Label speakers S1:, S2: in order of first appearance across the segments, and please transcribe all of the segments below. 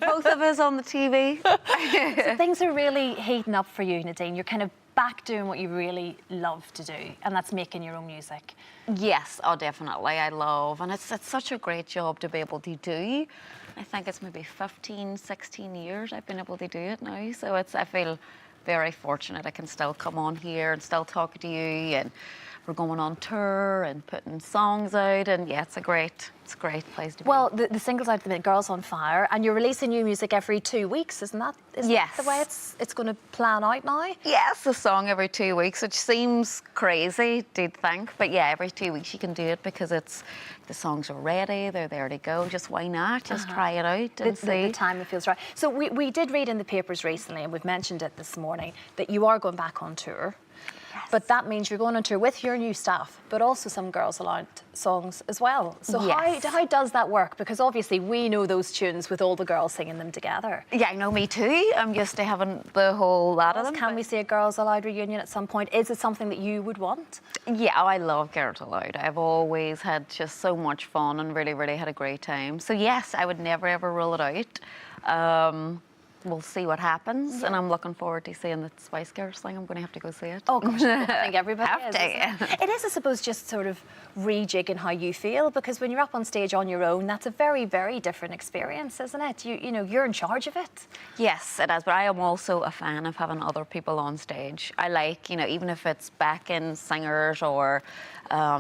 S1: Both of us on the TV.
S2: So things are really heating up for you, Nadine. You're kind of back doing what you really love to do, and that's making your own music.
S1: Yes, oh, definitely. I love, and it's such a great job to be able to do. I think it's maybe 15, 16 years I've been able to do it now. So I feel very fortunate. I can still come on here and still talk to you, and we're going on tour and putting songs out, and yeah, it's a great place to be.
S2: Well, the single's out at the minute, Girls on Fire, and you're releasing new music every 2 weeks, isn't that?
S1: Yes.
S2: That the way it's going to plan out now?
S1: Yes, a song every 2 weeks, which seems crazy, do you think? But yeah, every 2 weeks you can do it because the songs are ready, they're there to go. Just why not? Just try it out and see.
S2: The time it feels right. So we did read in the papers recently, and we've mentioned it this morning, that you are going back on tour.
S1: Yes.
S2: But that means you're going on tour with your new staff, but also some Girls Aloud songs as well. So
S1: yes.
S2: how does that work? Because obviously we know those tunes with all the girls singing them together.
S1: Yeah, I know, me too. I'm used to having the whole lot of them.
S2: Can we see a Girls Aloud reunion at some point? Is it something that you would want?
S1: Yeah, oh, I love Girls Aloud. I've always had just so much fun and really, really had a great time. So yes, I would never, ever rule it out. We'll see what happens, and I'm looking forward to seeing the Spice Girls thing. I'm going to have to go see it.
S2: Oh gosh, I think everybody
S1: have
S2: is.
S1: to.
S2: It is, I suppose, just sort of rejigging how you feel, because when you're up on stage on your own, that's a very, very different experience, isn't it? You know, you're in charge of it.
S1: Yes, it is, but I am also a fan of having other people on stage. I like, you know, even if it's backing singers or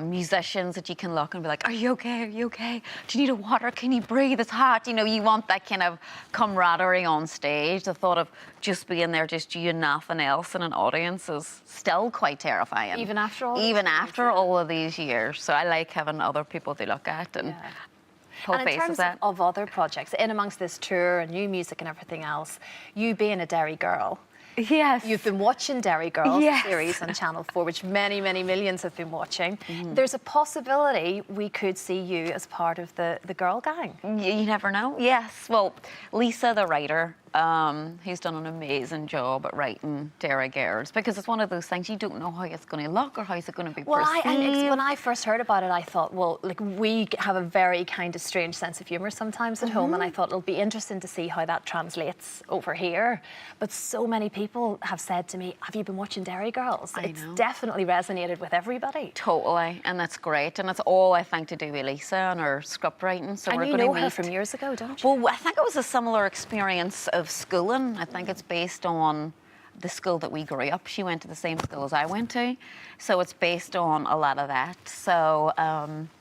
S1: musicians that you can look and be like, are you okay? Are you okay? Do you need a water? Can you breathe? It's hot. You know, you want that kind of camaraderie on stage. The thought of just being there, just you and nothing else in an audience is still quite terrifying.
S2: Even after all?
S1: Even after all of these years. So I like having other people to look at and pull
S2: And in
S1: faces
S2: terms
S1: at.
S2: of other projects, in amongst this tour and new music and everything else, you being a Derry girl,
S1: Yes.
S2: you've been watching Derry Girls
S1: Yes.
S2: series on Channel 4, which many, many millions have been watching. There's a possibility we could see you as part of the girl gang.
S1: You never know. Yes. Well, Lisa, the writer, he's done an amazing job at writing Derry Girls, because it's one of those things you don't know how it's going to look or how it's going to be perceived.
S2: When I first heard about it, I thought, well, like, we have a very kind of strange sense of humour sometimes at home, and I thought it'll be interesting to see how that translates over here. But so many people have said to me, have you been watching Derry Girls? It's definitely resonated with everybody.
S1: Totally, and that's great, and it's all, I think, to do with Lisa and her script writing. So
S2: And
S1: we're
S2: you
S1: going
S2: know
S1: to
S2: her
S1: meet.
S2: from years ago, don't you?
S1: Well, I think it was a similar experience of schooling. I think it's based on the school that we grew up. She went to the same school as I went to, so it's based on a lot of that. So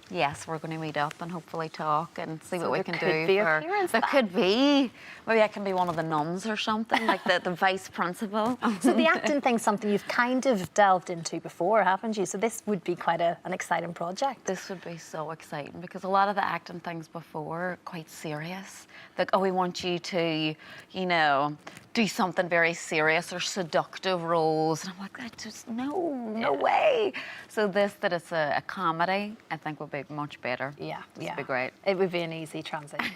S1: yes, we're going to meet up and hopefully talk and see what we can do. There could be. Maybe I can be one of the nuns or something, like the vice principal.
S2: So the acting thing's something you've kind of delved into before, haven't you? So this would be quite an exciting project.
S1: This would be so exciting, because a lot of the acting things before are quite serious. Like, oh, we want you to, you know, do something very serious or seductive roles. And I'm like, that just, no way. So that it's a comedy, I think would be much better.
S2: Yeah,
S1: This would be great.
S2: It would be an easy transition.